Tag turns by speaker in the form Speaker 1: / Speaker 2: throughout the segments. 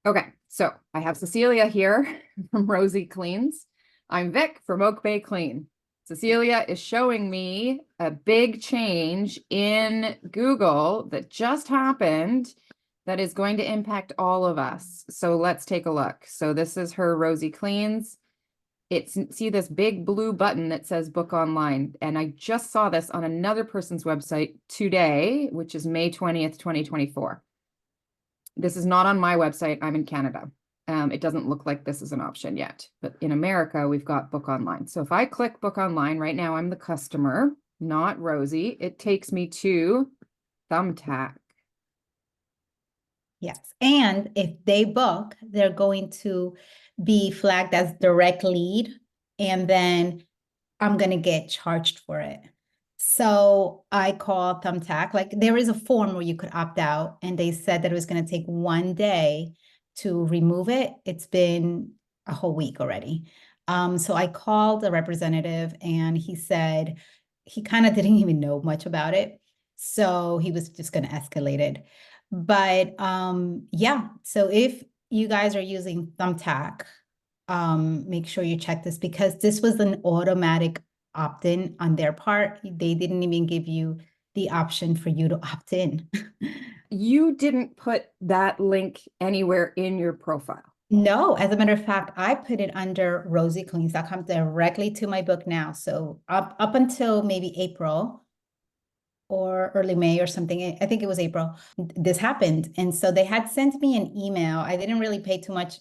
Speaker 1: Okay, so I have Cecilia here from Rosie Cleans. I'm Vic from Oak Bay Clean. Cecilia is showing me a big change in Google that just happened that is going to impact all of us. So let's take a look. So this is her Rosie Cleans. See this big blue button that says book online. And I just saw this on another person's website today, which is May 20th, 2024. This is not on my website. I'm in Canada. It doesn't look like this is an option yet, but in America, we've got book online. So if I click book online right now, I'm the customer, not Rosie. It takes me to Thumbtack.
Speaker 2: Yes. And if they book, they're going to be flagged as direct lead. And then I'm going to get charged for it. So I called Thumbtack. Like there is a form where you could opt out. And they said that it was going to take 1 day to remove it. It's been a whole week already. So I called a representative and he said he kind of didn't even know much about it. So he was just going to escalate it. But yeah, so if you guys are using Thumbtack, make sure you check this because this was an automatic opt-in on their part. They didn't even give you the option for you to opt in.
Speaker 1: You didn't put that link anywhere in your profile.
Speaker 2: No, as a matter of fact, I put it under rosiecleans.com directly to my book now. So up until maybe April or early May or something, I think it was April, this happened. And so they had sent me an email. I didn't really pay too much,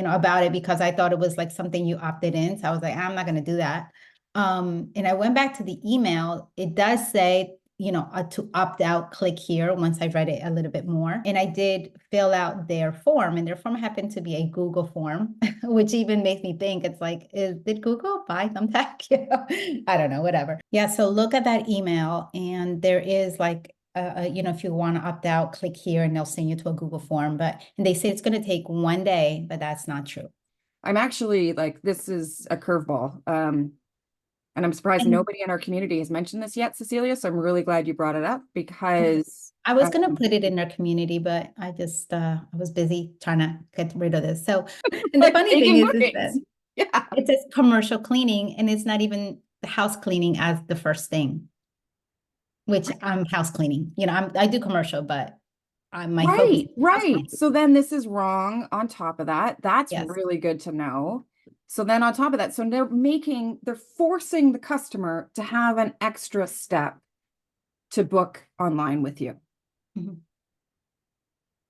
Speaker 2: about it because I thought it was like something you opted in. So I was like, I'm not going to do that. And I went back to the email. It does say, to opt out, click here once I read it a little bit more. And I did fill out their form, and their form happened to be a Google form, which even makes me think it's like, did Google buy Thumbtack? I don't know, whatever. Yeah, so look at that email, and there is like, if you want to opt out, click here and they'll send you to a Google form. And they say it's going to take 1 day, but that's not true.
Speaker 1: I'm actually like, this is a curveball. And I'm surprised
Speaker 2: And
Speaker 1: nobody in our community has mentioned this yet, Cecilia. So I'm really glad you brought it up because
Speaker 2: I was going to put it in our community, but I just, I was busy trying to get rid of this. So, and the
Speaker 1: like
Speaker 2: funny thing
Speaker 1: taking
Speaker 2: is
Speaker 1: bookings.
Speaker 2: that
Speaker 1: Yeah.
Speaker 2: it says commercial cleaning and it's not even the house cleaning as the first thing, which I'm house cleaning. I do commercial, but my focus is house
Speaker 1: Right.
Speaker 2: cleaning.
Speaker 1: So then this is wrong on top of that. That's
Speaker 2: Yes.
Speaker 1: really good to know. So then on top of that, so they're forcing the customer to have an extra step to book online with you.
Speaker 2: Mm-hmm.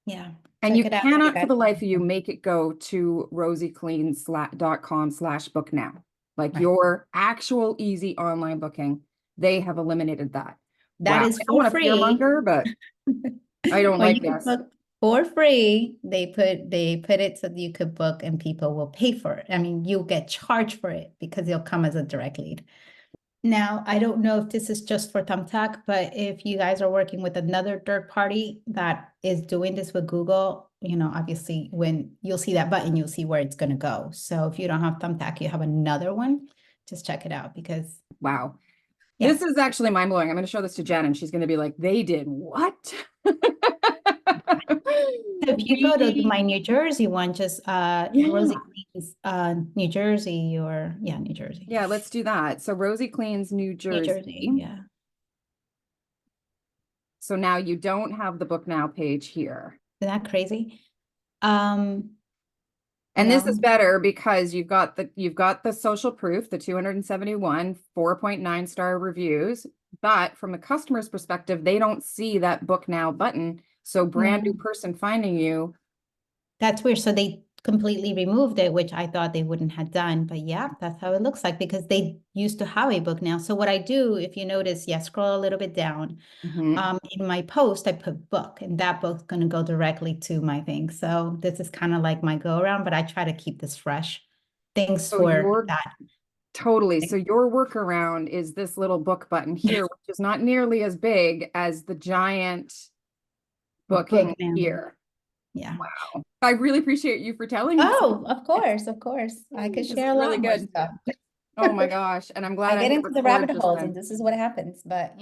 Speaker 2: Yeah.
Speaker 1: And you
Speaker 2: Check it out.
Speaker 1: cannot for the life of you make it go to rosiecleans.com/book now. Like
Speaker 2: Right.
Speaker 1: your actual easy online booking, they have eliminated that.
Speaker 2: That
Speaker 1: Wow.
Speaker 2: is
Speaker 1: I don't
Speaker 2: for
Speaker 1: want to
Speaker 2: free.
Speaker 1: fearmonger, but I don't
Speaker 2: When
Speaker 1: like
Speaker 2: you can
Speaker 1: this.
Speaker 2: book for free, they put it so that you could book and people will pay for it. I mean, you'll get charged for it because it'll come as a direct lead. Now, I don't know if this is just for Thumbtack, but if you guys are working with another third party that is doing this with Google, obviously when you'll see that button, you'll see where it's going to go. So if you don't have Thumbtack, you have another one, just check it out because
Speaker 1: Wow.
Speaker 2: yeah.
Speaker 1: This is actually mind blowing. I'm going to show this to Jen and she's going to be like, they did what?
Speaker 2: So if you go to my New Jersey one, just
Speaker 1: Yeah.
Speaker 2: Rosie Cleans New Jersey or New Jersey.
Speaker 1: Yeah, let's do that. So Rosie Cleans New
Speaker 2: New
Speaker 1: Jersey.
Speaker 2: Jersey, yeah.
Speaker 1: So now you don't have the book now page here.
Speaker 2: Isn't that crazy?
Speaker 1: And this is better because you've got the social proof, the 271 4.9 star reviews, but from the customer's perspective, they don't see that book now button. So brand new person finding you.
Speaker 2: That's weird. So they completely removed it, which I thought they wouldn't have done. But yeah, that's how it looks like because they used to have a book now. So what I do, if you notice, scroll a little bit down. In my post, I put book, and that book's going to go directly to my thing. So this is kind of like my go around, but I try to keep this fresh. Thanks
Speaker 1: So
Speaker 2: for that.
Speaker 1: Totally. So your workaround is this little book button here, which is not nearly as big as the giant booking here.
Speaker 2: Yeah.
Speaker 1: Wow. I really appreciate you for telling me.
Speaker 2: Oh, of course, of course. I could share a lot more stuff.
Speaker 1: Oh my gosh. And I'm glad
Speaker 2: I
Speaker 1: I
Speaker 2: get
Speaker 1: hit
Speaker 2: into the
Speaker 1: record
Speaker 2: rabbit
Speaker 1: just
Speaker 2: holes
Speaker 1: then.
Speaker 2: and this is what happens, but